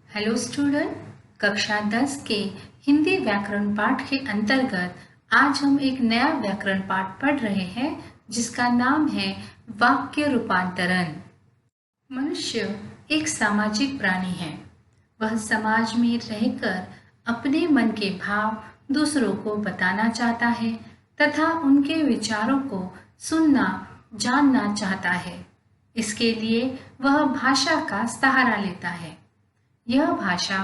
Hello student, कक्षा 10 के हिंदी व्याकरण पाठ के अंतर्गत आज हम एक नया व्याकरण पाठ पढ़ रहे हैं जिसका नाम है वाक्य रूपांतरण। मनुष्य एक सामाजिक प्राणी है। वह समाज में रहकर अपने मन के भाव दूसरों को बताना चाहता है तथा उनके विचारों को सुनना जानना चाहता है। इसके लिए वह भाषा का सहारा लेता है। यह भाषा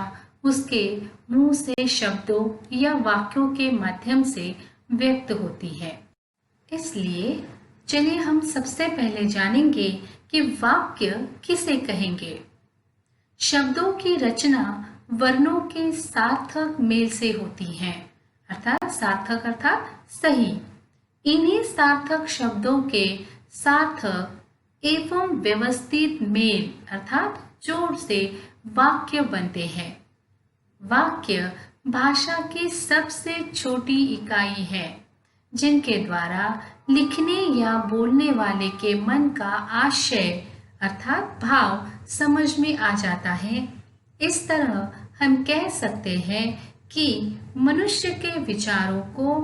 उसके मुंह से शब्दों या वाक्यों के माध्यम से व्यक्त होती है। इसलिए चलिए हम सबसे पहले जानेंगे कि वाक्य किसे कहेंगे। शब्दों की रचना वर्णों के सार्थक मेल से होती है, अर्थात सार्थक अर्थात सही। इन्हीं सार्थक शब्दों के सार्थक एवं व्यवस्थित मेल अर्थात जोड़ से वाक्य बनते हैं। वाक्य भाषा की सबसे छोटी इकाई है जिनके द्वारा लिखने या बोलने वाले के मन का आशय अर्थात भाव समझ में आ जाता है। इस तरह हम कह सकते हैं कि मनुष्य के विचारों को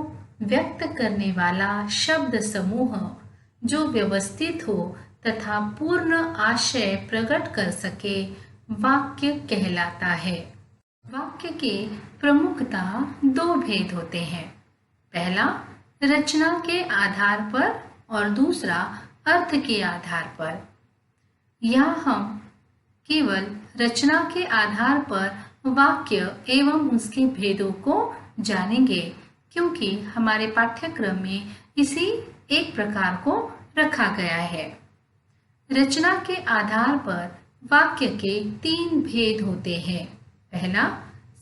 व्यक्त करने वाला शब्द समूह जो व्यवस्थित हो तथा पूर्ण आशय प्रकट कर सके वाक्य कहलाता है। वाक्य के प्रमुखतः दो भेद होते हैं। पहला रचना के आधार पर और दूसरा अर्थ के आधार पर। यहाँ हम केवल रचना के आधार पर वाक्य एवं उसके भेदों को जानेंगे क्योंकि हमारे पाठ्यक्रम में इसी एक प्रकार को रखा गया है। रचना के आधार पर वाक्य के तीन भेद होते हैं। पहला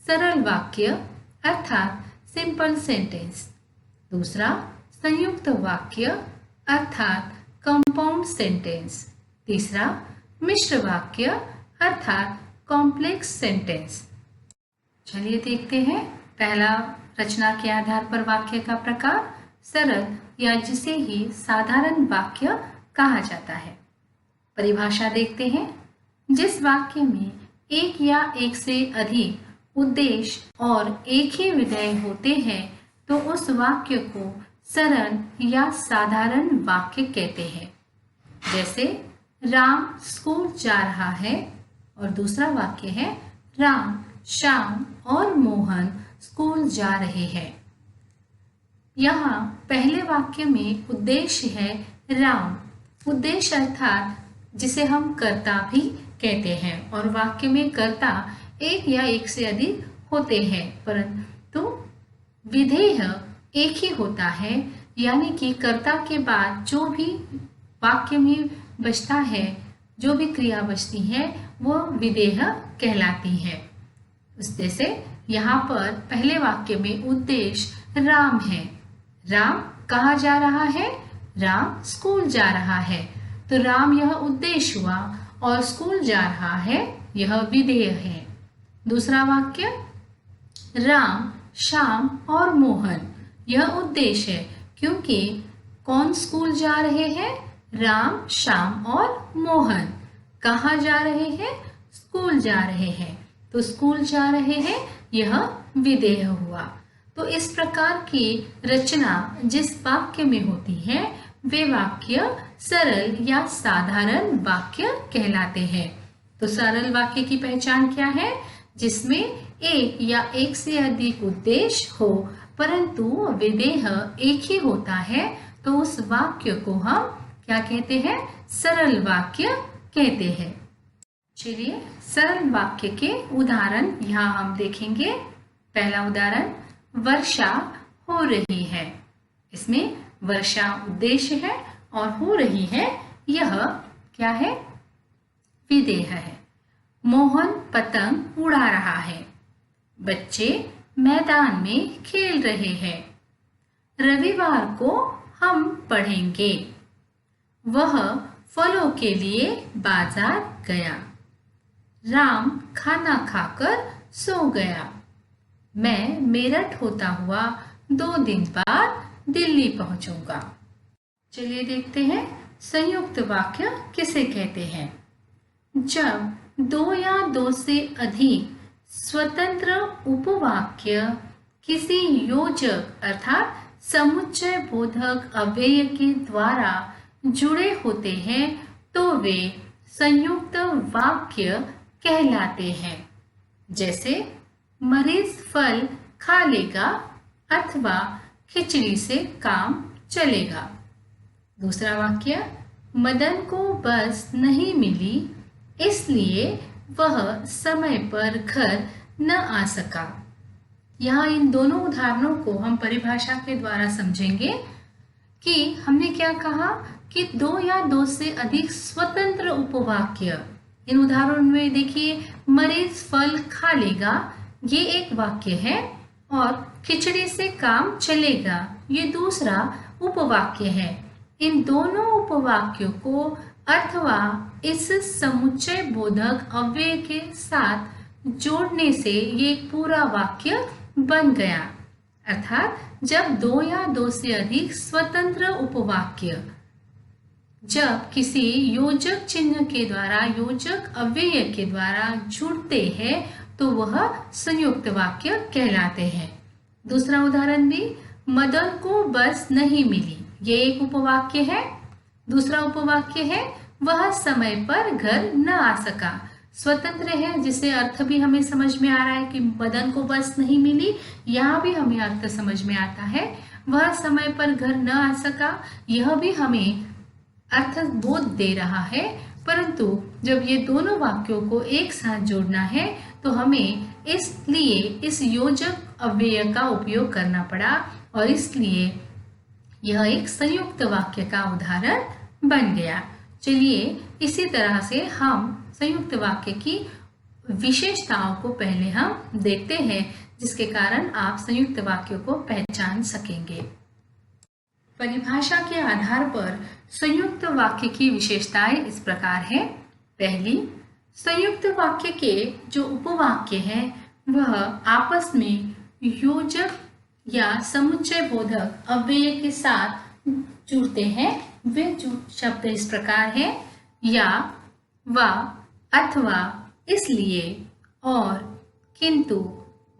सरल वाक्य अर्थात सिंपल सेंटेंस, दूसरा संयुक्त वाक्य अर्थात कंपाउंड सेंटेंस, तीसरा मिश्र वाक्य अर्थात कॉम्प्लेक्स सेंटेंस। चलिए देखते हैं पहला रचना के आधार पर वाक्य का प्रकार सरल या जिसे ही साधारण वाक्य कहा जाता है। परिभाषा देखते हैं। जिस वाक्य में एक या एक से अधिक उद्देश्य और एक ही विधेय होते हैं तो उस वाक्य को सरल या साधारण वाक्य कहते हैं। जैसे राम स्कूल जा रहा है और दूसरा वाक्य है राम, श्याम और मोहन स्कूल जा रहे हैं। यहाँ पहले वाक्य में उद्देश्य है राम, उद्देश्य अर्थात जिसे हम कर्ता भी कहते हैं और वाक्य में कर्ता एक या एक से अधिक होते हैं परंतु विधेय एक ही होता है, यानी कि कर्ता के बाद जो भी वाक्य में बचता है, जो भी क्रिया बचती है वो विधेय कहलाती है। उस जैसे यहाँ पर पहले वाक्य में उद्देश्य राम है। राम कहाँ जा रहा है? राम स्कूल जा रहा है। तो राम यह उद्देश्य हुआ और स्कूल जा रहा है यह विधेय है। दूसरा वाक्य राम, श्याम और मोहन यह उद्देश्य है क्योंकि कौन स्कूल जा रहे हैं? राम, श्याम और मोहन। कहाँ जा रहे हैं? स्कूल जा रहे हैं। तो स्कूल जा रहे हैं यह विधेय हुआ। तो इस प्रकार की रचना जिस वाक्य में होती है वे वाक्य सरल या साधारण वाक्य कहलाते हैं। तो सरल वाक्य की पहचान क्या है? जिसमें एक या एक से अधिक उद्देश्य हो परंतु विधेय एक ही होता है तो उस वाक्य को हम क्या कहते हैं? सरल वाक्य कहते हैं। चलिए सरल वाक्य के उदाहरण यहाँ हम देखेंगे। पहला उदाहरण वर्षा हो रही है। इसमें वर्षा उद्देश्य है और हो रही है यह क्या है? विधेय है। मोहन पतंग उड़ा रहा है। बच्चे मैदान में खेल रहे हैं। रविवार को हम पढ़ेंगे। वह फलों के लिए बाजार गया। राम खाना खाकर सो गया। मैं मेरठ होता हुआ 2 दिन बाद दिल्ली पहुंचूंगा। चलिए देखते हैं संयुक्त वाक्य किसे कहते हैं। जब दो या दो से अधिक स्वतंत्र उपवाक्य किसी योजक अर्थात समुच्चय बोधक अव्यय के द्वारा जुड़े होते हैं तो वे संयुक्त वाक्य कहलाते हैं। जैसे मरीज फल खा लेगा अथवा खिचड़ी से काम चलेगा। दूसरा वाक्य, मदन को बस नहीं मिली इसलिए वह समय पर घर न आ सका। यहाँ इन दोनों उदाहरणों को हम परिभाषा के द्वारा समझेंगे कि हमने क्या कहा कि दो या दो से अधिक स्वतंत्र उपवाक्य। इन उदाहरणों में देखिए, मरीज फल खा लेगा ये एक वाक्य है और खिचड़ी से काम चलेगा ये दूसरा उपवाक्य है। इन दोनों उपवाक्यों को अथवा इस समुच्चय बोधक अव्यय के साथ जोड़ने से ये पूरा वाक्य बन गया। अर्थात जब दो या दो से अधिक स्वतंत्र उपवाक्य जब किसी योजक चिन्ह के द्वारा योजक अव्यय के द्वारा जुड़ते हैं तो वह संयुक्त वाक्य कहलाते हैं। दूसरा उदाहरण भी, मदन को बस नहीं मिली ये एक उपवाक्य है। दूसरा उपवाक्य है, वह समय पर घर न आ सका। स्वतंत्र है जिसे अर्थ भी हमें समझ में आ रहा है कि मदन को बस नहीं मिली, यहाँ भी हमें अर्थ समझ में आता है। वह समय पर घर न आ सका, यह भी हमें अर्थ बोध दे रहा है। परंतु जब ये दोनों वाक्यों को एक साथ जोड़ना है तो हमें इसलिए इस योजक अव्यय का उपयोग करना पड़ा और इसलिए यह एक संयुक्त वाक्य का उदाहरण बन गया। चलिए इसी तरह से हम संयुक्त वाक्य की विशेषताओं को पहले हम देखते हैं जिसके कारण आप संयुक्त वाक्यों को पहचान सकेंगे। परिभाषा के आधार पर संयुक्त वाक्य की विशेषताएं इस प्रकार है। पहली, संयुक्त वाक्य के जो उपवाक्य हैं वह आपस में योजक या समुच्चय बोधक अव्यय के साथ जुड़ते हैं। वे जो शब्द इस प्रकार है, या, व, अथवा, इसलिए, और, किंतु,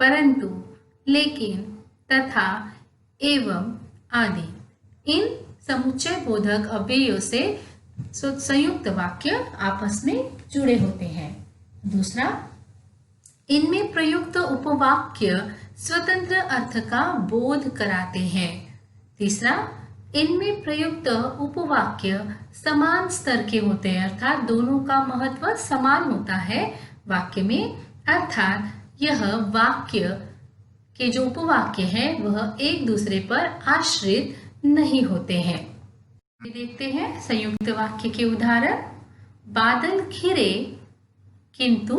परंतु, लेकिन, तथा, एवं आदि। इन समुच्चय बोधक अव्ययों से संयुक्त वाक्य आपस में जुड़े होते हैं। दूसरा, इनमें प्रयुक्त उपवाक्य स्वतंत्र अर्थ का बोध कराते हैं। तीसरा, इनमें प्रयुक्त उपवाक्य समान स्तर के होते हैं, अर्थात दोनों का महत्व समान होता है वाक्य में, अर्थात यह वाक्य के जो उपवाक्य है वह एक दूसरे पर आश्रित नहीं होते हैं। देखते हैं संयुक्त वाक्य के उदाहरण। बादल घिरे किंतु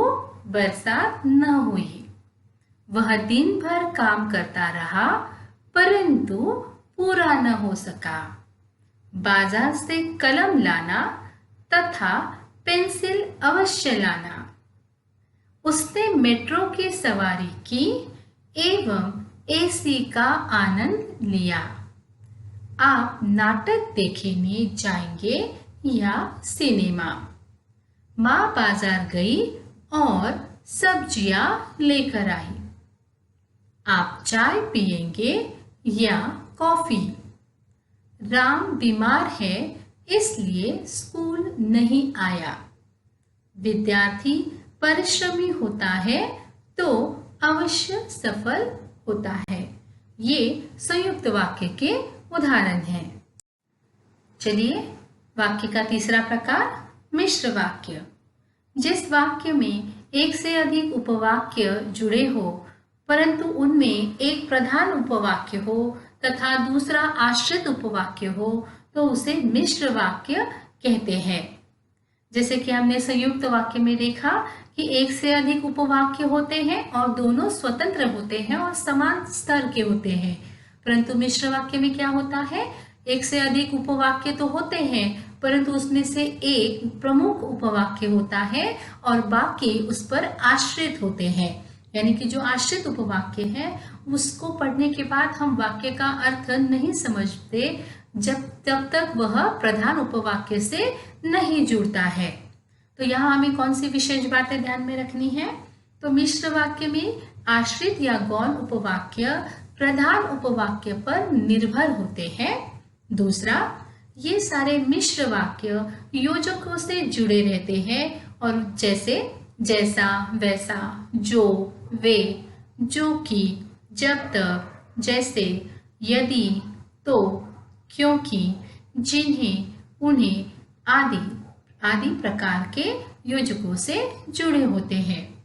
बरसात न हुई। वह दिन भर काम करता रहा परंतु पूरा न हो सका। बाजार से कलम लाना तथा पेंसिल अवश्य लाना। उसने मेट्रो की सवारी की एवं एसी का आनंद लिया। आप नाटक देखने जाएंगे या सिनेमा। माँ बाजार गई और सब्जियां लेकर आई। आप चाय पिएंगे या कॉफी। राम बीमार है इसलिए स्कूल नहीं आया। विद्यार्थी परिश्रमी होता है तो अवश्य सफल होता है। ये संयुक्त वाक्य के उदाहरण हैं। चलिए वाक्य का तीसरा प्रकार, मिश्र वाक्य। जिस वाक्य में एक से अधिक उपवाक्य जुड़े हो परंतु उनमें एक प्रधान उपवाक्य हो तथा दूसरा आश्रित उपवाक्य हो तो उसे मिश्र वाक्य कहते हैं। जैसे कि हमने संयुक्त वाक्य में देखा कि एक से अधिक उपवाक्य होते हैं और दोनों स्वतंत्र होते हैं और समान स्तर के होते हैं। परंतु मिश्र वाक्य में क्या होता है, एक से अधिक उपवाक्य तो होते हैं परंतु उसमें से एक प्रमुख उपवाक्य होता है और बाकी उस पर आश्रित होते हैं। यानी कि जो आश्रित उपवाक्य है उसको पढ़ने के बाद हम वाक्य का अर्थ नहीं समझते तब तक वह प्रधान उपवाक्य से नहीं जुड़ता है। तो यहाँ हमें कौन सी विशेष बातें ध्यान में रखनी है? तो मिश्र वाक्य में आश्रित या गौण उपवाक्य प्रधान उपवाक्य पर निर्भर होते हैं। दूसरा, ये सारे मिश्र वाक्य योजकों से जुड़े रहते हैं और जैसे जैसा, वैसा, जो, वे, जो कि, जब तक, जैसे, यदि, तो, क्योंकि, जिन्हें, उन्हें आदि आदि प्रकार के योजकों से जुड़े होते हैं।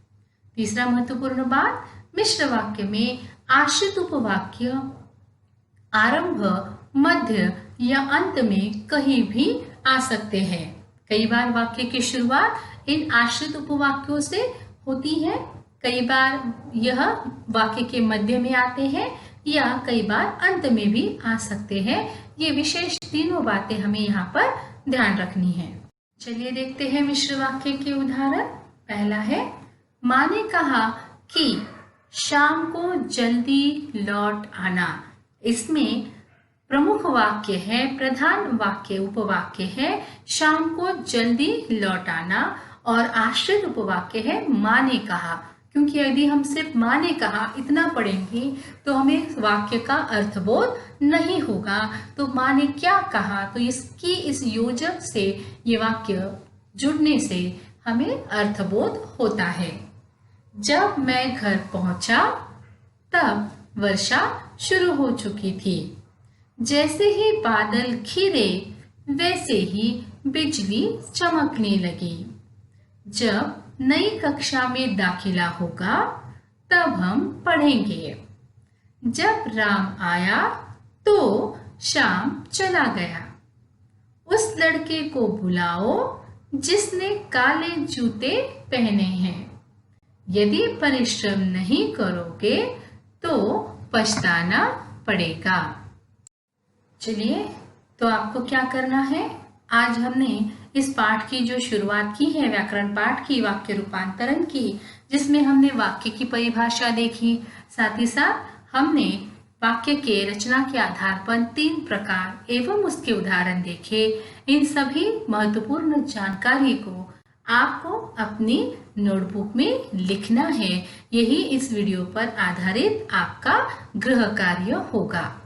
तीसरा महत्वपूर्ण बात, मिश्र वाक्य में आश्रित उपवाक्य आरंभ, मध्य या अंत में कहीं भी आ सकते हैं। कई बार वाक्य की शुरुआत इन आश्रित उपवाक्यों से होती है, कई बार यह वाक्य के मध्य में आते हैं या कई बार अंत में भी आ सकते हैं। ये विशेष तीनों बातें हमें यहाँ पर ध्यान रखनी है। चलिए देखते हैं मिश्र वाक्य के उदाहरण। पहला है, माँ ने कहा कि शाम को जल्दी लौट आना। इसमें प्रमुख वाक्य है, प्रधान वाक्य उपवाक्य है शाम को जल्दी लौट आना और आश्रित उपवाक्य है माँ ने कहा। क्योंकि यदि हम सिर्फ माँ ने कहा इतना पढ़ेंगे तो हमें वाक्य का अर्थबोध नहीं होगा। तो माँ ने क्या कहा, तो इसकी इस योजक से ये वाक्य जुड़ने से हमें अर्थबोध होता है। जब मैं घर पहुंचा तब वर्षा शुरू हो चुकी थी। जैसे ही बादल घिरे वैसे ही बिजली चमकने लगी। जब नई कक्षा में दाखिला होगा तब हम पढ़ेंगे। जब राम आया तो शाम चला गया। उस लड़के को बुलाओ जिसने काले जूते पहने हैं। यदि परिश्रम नहीं करोगे तो पछताना पड़ेगा। चलिए, तो आपको क्या करना है? आज हमने इस पाठ की जो शुरुआत की है, व्याकरण पाठ की, वाक्य रूपांतरण की, जिसमें हमने वाक्य की परिभाषा देखी, साथ ही साथ हमने वाक्य के रचना के आधार पर 3 प्रकार एवं उसके उदाहरण देखे। इन सभी महत्वपूर्ण जानकारी को आपको अपनी नोटबुक में लिखना है। यही इस वीडियो पर आधारित आपका गृह कार्य होगा।